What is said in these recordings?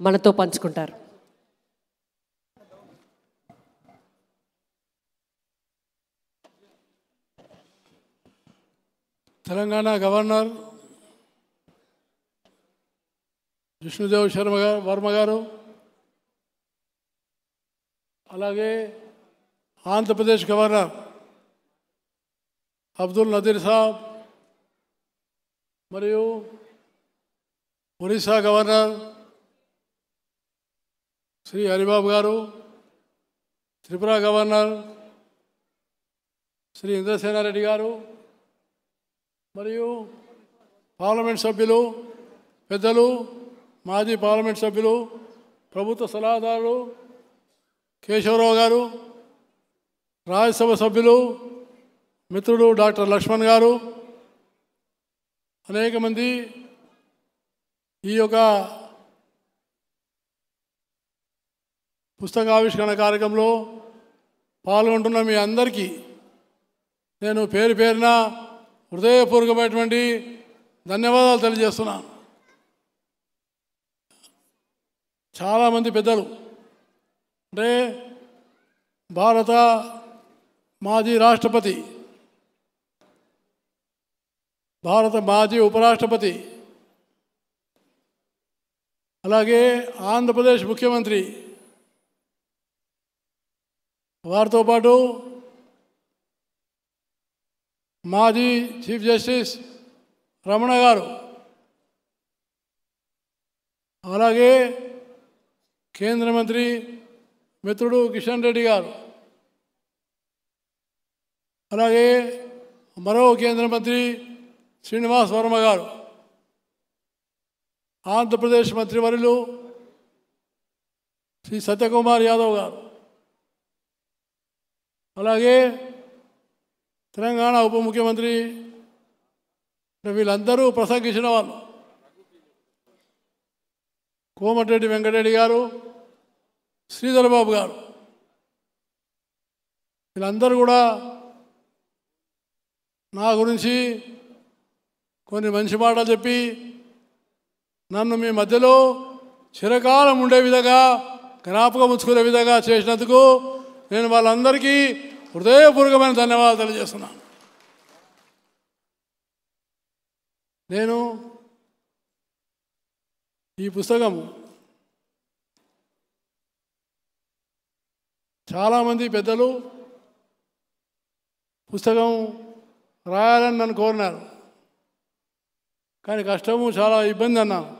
మనతో పంచుకుంటారు. తెలంగాణ గవర్నర్ విష్ణుదేవ్ వర్మ గారు, అలాగే ఆంధ్రప్రదేశ్ గవర్నర్ అబ్దుల్ నజీర్ సాబ్, మరియు ఒరిస్సా గవర్నర్ శ్రీ హరిబాబు గారు, త్రిపుర గవర్నర్ శ్రీ ఇంద్రసేనారెడ్డి గారు, మరియు పార్లమెంట్ సభ్యులు, పెద్దలు, మాజీ పార్లమెంట్ సభ్యులు, ప్రభుత్వ సలహాదారులు కేశవరావు గారు, రాజ్యసభ సభ్యులు మిత్రుడు డాక్టర్ లక్ష్మణ్ గారు, అనేక మంది ఈ యొక్క పుస్తకావిష్కరణ కార్యక్రమంలో పాల్గొంటున్న మీ అందరికీ నేను పేరు పేరున హృదయపూర్వకమైనటువంటి ధన్యవాదాలు తెలియజేస్తున్నాను. చాలామంది పెద్దలు, అంటే భారత మాజీ రాష్ట్రపతి, భారత మాజీ ఉపరాష్ట్రపతి, అలాగే ఆంధ్రప్రదేశ్ ముఖ్యమంత్రి, వారితో పాటు మాజీ చీఫ్ జస్టిస్ రమణ గారు, అలాగే కేంద్ర మంత్రి మిత్రుడు కిషన్ రెడ్డి గారు, అలాగే మరో కేంద్ర మంత్రి శ్రీనివాస్ వర్మ గారు, ఆంధ్రప్రదేశ్ మంత్రివర్యులు శ్రీ సత్యకుమార్ యాదవ్ గారు, అలాగే తెలంగాణ ఉప ముఖ్యమంత్రి, వీళ్ళందరూ ప్రసంగించిన వాళ్ళు, కోమటిరెడ్డి వెంకటరెడ్డి గారు, శ్రీధర్ బాబు గారు, వీళ్ళందరూ కూడా నా గురించి కొన్ని మంచి మాటలు చెప్పి నన్ను మీ మధ్యలో చిరకాలం ఉండే విధంగా, జ్ఞాపకం ఉంచుకునే విధంగా చేసినందుకు నేను వాళ్ళందరికీ హృదయపూర్వకమైన ధన్యవాదాలు తెలియజేస్తున్నాను. నేను ఈ పుస్తకం చాలామంది పెద్దలు పుస్తకం రాయాలని నన్ను కోరినారు, కానీ కష్టము, చాలా ఇబ్బంది అన్నాను.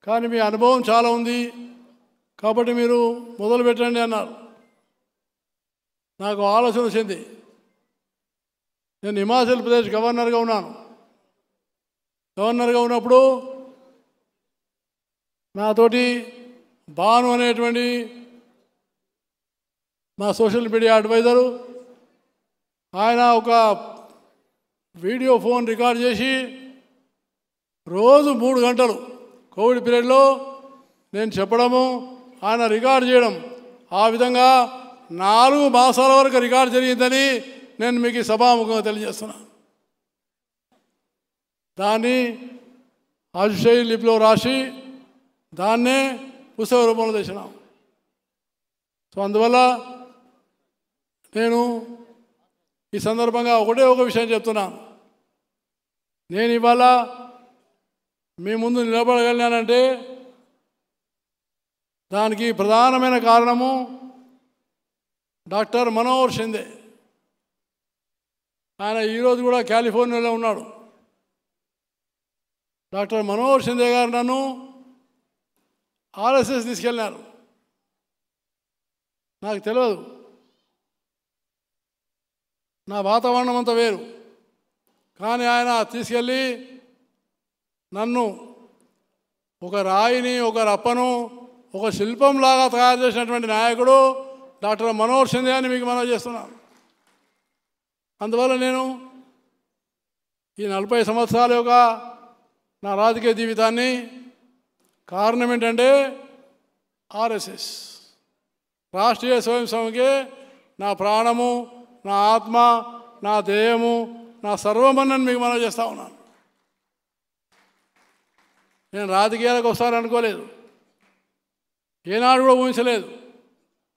కానీ మీ అనుభవం చాలా ఉంది కాబట్టి మీరు మొదలు పెట్టండి అన్నారు. నాకు ఆలోచన వచ్చింది. నేను హిమాచల్ ప్రదేశ్ గవర్నర్గా ఉన్నాను. గవర్నర్గా ఉన్నప్పుడు నాతోటి భాను అనేటువంటి మా సోషల్ మీడియా అడ్వైజరు, ఆయన ఒక వీడియో ఫోన్ రికార్డ్ చేసి రోజు 3 గంటలు కోవిడ్ పీరియడ్లో నేను చెప్పడము, ఆయన రికార్డ్ చేయడం, ఆ విధంగా 4 మాసాల వరకు రికార్డ్ జరిగిందని నేను మీకు సభాముఖంగా తెలియజేస్తున్నాను. దాన్ని అజుషయి లిపిలో రాసి దాన్నే పుస్తక రూపంలో తెచ్చినాం. సో అందువల్ల నేను ఈ సందర్భంగా ఒకటే ఒక విషయం చెప్తున్నాను. నేను ఇవాళ మీ ముందు నిలబడగలిగానంటే దానికి ప్రధానమైన కారణము డాక్టర్ మనోహర్ షిందే. ఆయన ఈరోజు కూడా కాలిఫోర్నియాలో ఉన్నాడు. డాక్టర్ మనోహర్ షిందే గారు నన్ను ఆర్ఎస్ఎస్ తీసుకెళ్ళినారు. నాకు తెలియదు, నా వాతావరణం అంతా వేరు. కానీ ఆయన తీసుకెళ్ళి నన్ను ఒక రాయిని, ఒక రప్పను, ఒక శిల్పంలాగా తయారు చేసినటువంటి నాయకుడు డాక్టర్ మనోహర్ షిందే అని మీకు మనవి చేస్తున్నాను. అందువల్ల నేను ఈ 40 సంవత్సరాల యొక్క నా రాజకీయ జీవితాన్ని కారణం ఏంటంటే ఆర్ఎస్ఎస్, రాష్ట్రీయ స్వయం సేవకే నా ప్రాణము, నా ఆత్మ, నా దేహము, నా సర్వమన్నని మీకు మనవి చేస్తూ ఉన్నాను. నేను రాజకీయాలకు వస్తాననుకోలేదు. ఏనాడు కూడా ఊహించలేదు.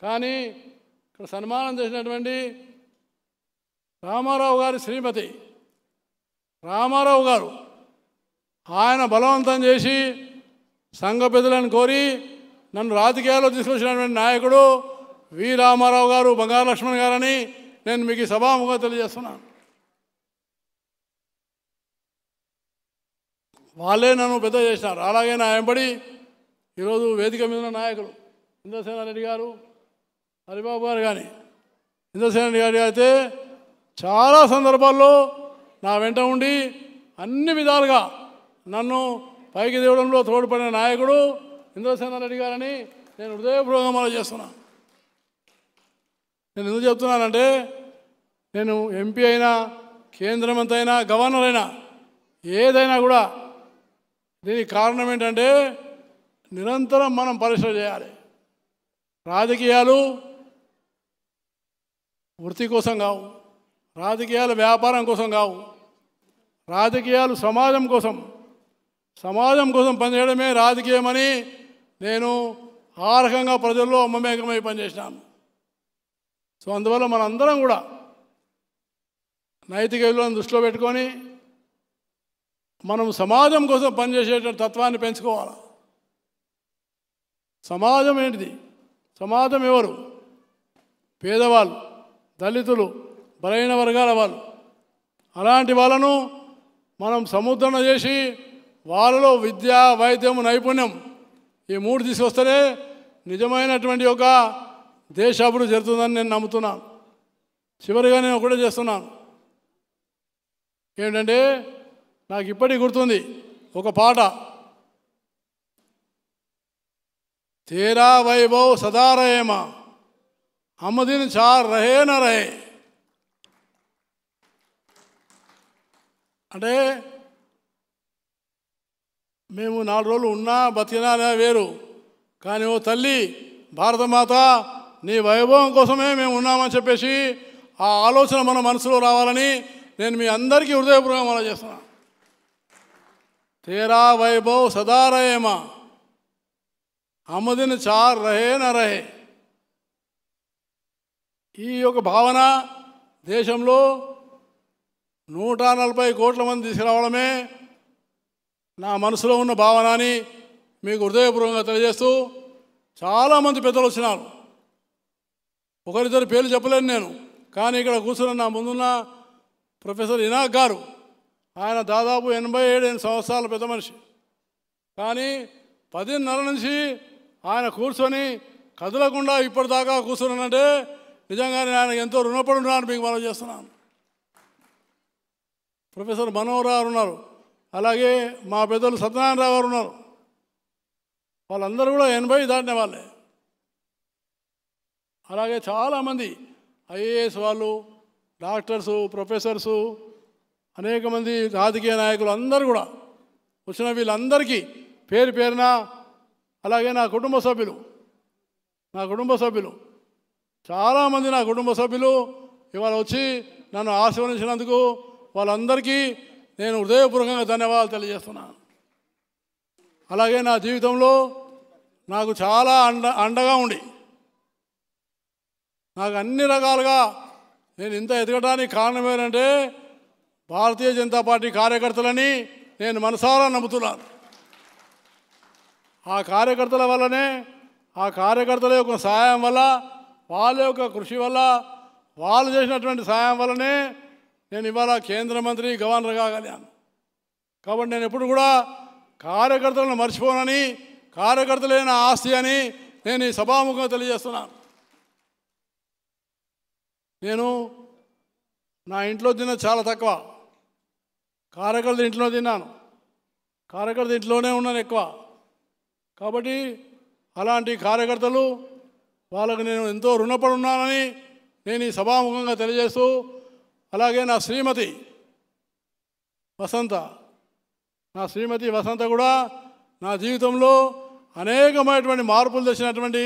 కానీ ఇక్కడ సన్మానం చేసినటువంటి రామారావు గారి శ్రీమతి రామారావు గారు ఆయన బలవంతం చేసి సంఘ పెద్దలను కోరి నన్ను రాజకీయాల్లో తీసుకొచ్చినటువంటి నాయకుడు వి రామారావు గారు, బంగారు లక్ష్మణ్ గారని నేను మీకు ఈ సభాముఖంగా తెలియజేస్తున్నాను. వాళ్ళే నన్ను పెద్ద చేసినారు. అలాగే నా వెంబడి ఈరోజు వేదిక మీద ఉన్న నాయకులు ఇంద్రసేనారెడ్డి గారు, హరిబాబు గారు కానీ ఇంద్రసేనారెడ్డి గారు అయితే చాలా సందర్భాల్లో నా వెంట ఉండి అన్ని విధాలుగా నన్ను పైకి తేవడంలో తోడ్పడిన నాయకుడు ఇంద్రసేనారెడ్డి గారని నేను హృదయపూర్వకంగా మనం చేస్తున్నాను. నేను ఎందుకు చెప్తున్నానంటే నేను ఎంపీ అయినా, కేంద్ర మంత్రి అయినా, గవర్నర్ అయినా ఏదైనా కూడా దీనికి కారణం ఏంటంటే నిరంతరం మనం పరిశ్రమ చేయాలి. రాజకీయాలు వృత్తి కోసం కావు, రాజకీయాలు వ్యాపారం కోసం కావు, రాజకీయాలు సమాజం కోసం పనిచేయడమే రాజకీయమని నేను ఆ రకంగా ప్రజల్లో మమేకమై పనిచేసినాను. సో అందువల్ల మనందరం కూడా నైతిక విలువలను దృష్టిలో పెట్టుకొని మనం సమాజం కోసం పనిచేసేటువంటి తత్వాన్ని పెంచుకోవాలి. సమాజం ఏంటిది? సమాజం ఎవరు? పేదవాళ్ళు, దళితులు, బలహీన వర్గాల వాళ్ళు. అలాంటి వాళ్ళను మనం సముద్రణ చేసి వాళ్ళలో విద్య, వైద్యం, నైపుణ్యం ఈ మూడు తీసుకొస్తేనే నిజమైనటువంటి ఒక దేశ అభివృద్ధి జరుగుతుందని నేను నమ్ముతున్నాను. చివరిగా నేను ఒకటే చేస్తున్నాను ఏంటంటే నాకు ఇప్పటికి గుర్తుంది ఒక పాట, తేరా వైభవ్ సదా రహేమా అమ్మదిన్ చార్ రహే న రహే. అంటే మేము 4 రోజులు ఉన్నా బతికినా వేరు, కానీ ఓ తల్లి భారతమాత నీ వైభవం కోసమే మేము ఉన్నామని చెప్పేసి ఆ ఆలోచన మన మనసులో రావాలని నేను మీ అందరికీ హృదయపూర్వకంగా మనం చేస్తున్నాను. తేరా వైభవ్ సదా రహేమా అమ్మదిన్ చార్ రహే న రహే. ఈ యొక్క భావన దేశంలో 140 కోట్ల మంది తీసుకురావడమే నా మనసులో ఉన్న భావన అని మీకు హృదయపూర్వకంగా తెలియజేస్తూ, చాలామంది పెద్దలు వచ్చినారు. ఒకరిద్దరు పేర్లు చెప్పలేను నేను, కానీ ఇక్కడ కూర్చున్న నా ముందున్న ప్రొఫెసర్ ఇనాక్ గారు, ఆయన దాదాపు 87 సంవత్సరాల పెద్ద మనిషి. కానీ 10:30 నుంచి ఆయన కూర్చొని కదలకుండా ఇప్పటిదాకా కూర్చున్నానంటే నిజంగానే ఆయన ఎంతో రుణపడి ఉన్నాను మీకు మనం చేస్తున్నాను. ప్రొఫెసర్ మనోహర్ గారు ఉన్నారు, అలాగే మా పెద్దలు సత్యనారాయణరావు గారు ఉన్నారు. వాళ్ళందరూ కూడా 80 దాటిన వాళ్ళే. అలాగే చాలామంది ఐఏఎస్ వాళ్ళు, డాక్టర్సు, ప్రొఫెసర్సు, అనేక మంది రాజకీయ నాయకులు అందరూ కూడా వచ్చిన వీళ్ళందరికీ పేరు పేరున, అలాగే నా కుటుంబ సభ్యులు చాలామంది నా కుటుంబ సభ్యులు ఇవాళ వచ్చి నన్ను ఆశీర్వదించినందుకు వాళ్ళందరికీ నేను హృదయపూర్వకంగా ధన్యవాదాలు తెలియజేస్తున్నాను. అలాగే నా జీవితంలో నాకు చాలా అండగా ఉండి నాకు అన్ని రకాలుగా నేను ఇంత ఎదగడానికి కారణం ఏంటంటే భారతీయ జనతా పార్టీ కార్యకర్తలని నేను మనసారా నమ్ముతున్నాను. ఆ కార్యకర్తల వల్లనే, ఆ కార్యకర్తల యొక్క సహాయం వల్ల, వాళ్ళ యొక్క కృషి వల్ల, వాళ్ళు చేసినటువంటి సహాయం వల్లనే నేను ఇవాళ కేంద్ర మంత్రి, గవర్నర్ కాగలిగాను. కాబట్టి నేను ఎప్పుడు కూడా కార్యకర్తలను మర్చిపోనని, కార్యకర్తలే నా ఆస్తి అని నేను ఈ సభాముఖంగా తెలియజేస్తున్నాను. నేను నా ఇంట్లో తిన్నది చాలా తక్కువ, కార్యకర్తల ఇంట్లో తిన్నాను, కార్యకర్త ఇంట్లోనే ఉన్నాను ఎక్కువ. కాబట్టి అలాంటి కార్యకర్తలు వాళ్ళకు నేను ఎంతో రుణపడి ఉన్నానని నేను ఈ సభాముఖంగా తెలియజేస్తూ, అలాగే నా శ్రీమతి వసంత కూడా నా జీవితంలో అనేకమైనటువంటి మార్పులు తెచ్చినటువంటి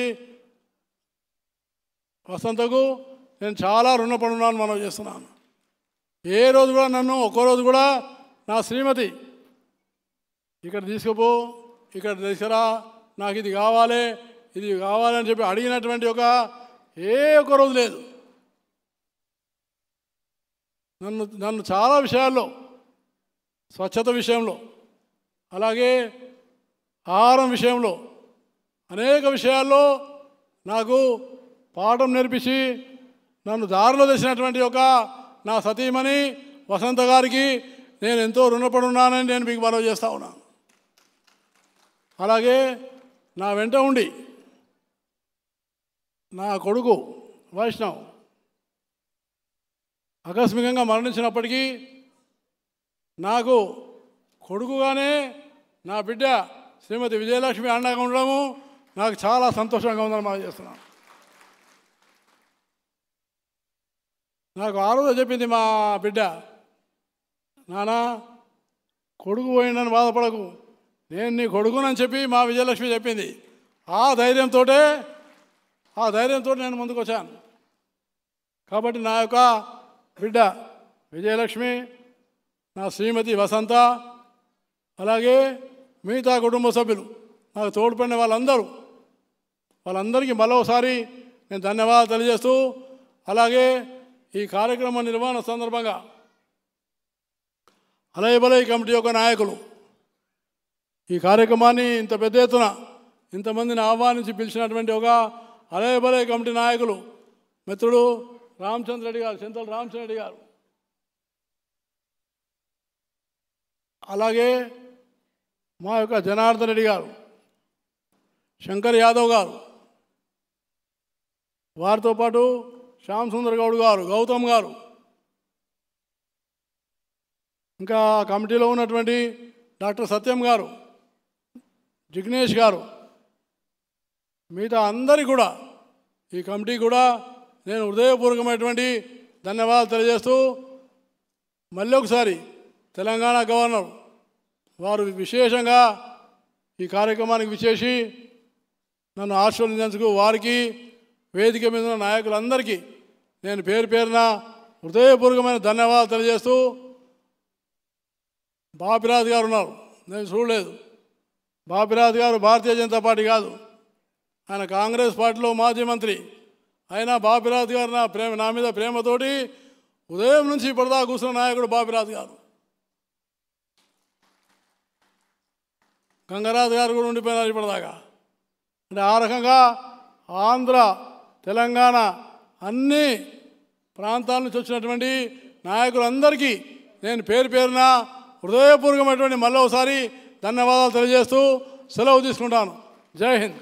వసంతకు నేను చాలా రుణపడి ఉన్నాను మనం చేస్తున్నాను. ఏ రోజు కూడా నన్ను ఒక్కరోజు కూడా నా శ్రీమతి ఇక్కడ తీసుకుపో, ఇక్కడ తీసుకురా, నాకు ఇది కావాలి, ఇది కావాలని చెప్పి అడిగినటువంటి ఒక్క రోజు లేదు. నన్ను చాలా విషయాల్లో, స్వచ్ఛత విషయంలో, అలాగే ఆహారం విషయంలో, అనేక విషయాల్లో నాకు పాఠం నేర్పించి నన్ను దారిలో తెచ్చినటువంటి నా సతీమణి వసంత గారికి నేను ఎంతో రుణపడి ఉన్నానని నేను మీకు మనవి చేస్తా ఉన్నాను. అలాగే నా వెంట ఉండి నా కొడుకు వైష్ణవ్ ఆకస్మికంగా మరణించినప్పటికీ నాకు కొడుకుగానే నా బిడ్డ శ్రీమతి విజయలక్ష్మి అండగా ఉండడము నాకు చాలా సంతోషంగా ఉందని మనం చేస్తున్నాను. నాకు ఆ రోజు చెప్పింది మా బిడ్డ, నాన్న కొడుకు పోయిందని బాధపడకు, నేను నీ కొడుకునని చెప్పి మా విజయలక్ష్మి చెప్పింది. ఆ ధైర్యంతో నేను ముందుకు వచ్చాను. కాబట్టి నా యొక్క బిడ్డ విజయలక్ష్మి, నా శ్రీమతి వసంత, అలాగే మిగతా కుటుంబ సభ్యులు, నాకు తోడ్పడిన వాళ్ళందరికీ మరోసారి నేను ధన్యవాదాలు తెలియజేస్తూ, అలాగే ఈ కార్యక్రమ నిర్వహణ సందర్భంగా అలయబలయ కమిటీ యొక్క నాయకులు ఈ కార్యక్రమాన్ని ఇంత పెద్ద ఎత్తున ఇంతమందిని ఆహ్వానించి పిలిచినటువంటి అలయబలయ కమిటీ నాయకులు మిత్రుడు రామచంద్ర రెడ్డి గారు, చింతల రామచంద్ర రెడ్డి గారు, అలాగే మా యొక్క జనార్దన్ రెడ్డి గారు, శంకర్ యాదవ్ గారు, వారితో పాటు శ్యామ్ సుందర్ గౌడ్ గారు, గౌతమ్ గారు, ఇంకా కమిటీలో ఉన్నటువంటి డాక్టర్ సత్యం గారు, జిగ్నేష్ గారు, మిగతా అందరికీ కూడా ఈ కమిటీ కూడా నేను హృదయపూర్వకమైనటువంటి ధన్యవాదాలు తెలియజేస్తూ, మళ్ళీ ఒకసారి తెలంగాణ గవర్నర్ వారు విశేషంగా ఈ కార్యక్రమానికి విచ్చేసి నన్ను ఆశీర్వదించేందుకు వారికి, వేదిక మీద ఉన్న నాయకులందరికీ నేను పేరు పేరున హృదయపూర్వకమైన ధన్యవాదాలు తెలియజేస్తూ, బాపిరాజు గారు ఉన్నారు, నేను చూడలేదు. బాపిరాజు గారు భారతీయ జనతా పార్టీ కాదు, ఆయన కాంగ్రెస్ పార్టీలో మాజీ మంత్రి. అయినా బాపిరాజు గారు నా మీద ప్రేమతోటి ఉదయం నుంచి ఇప్పటిదాకా కూర్చున్న నాయకుడు బాపిరాజు గారు. గంగరాజు గారు కూడా ఉండిపోయినారు ఇప్పటిదాకా. అంటే ఆ రకంగా ఆంధ్ర, తెలంగాణ అన్ని ప్రాంతాల నుంచి వచ్చినటువంటి నాయకులందరికీ నేను పేరు పేరున హృదయపూర్వకమైనటువంటి మళ్ళీ ఒకసారి ధన్యవాదాలు తెలియజేస్తూ సెలవు తీసుకుంటాను. జై హింద్.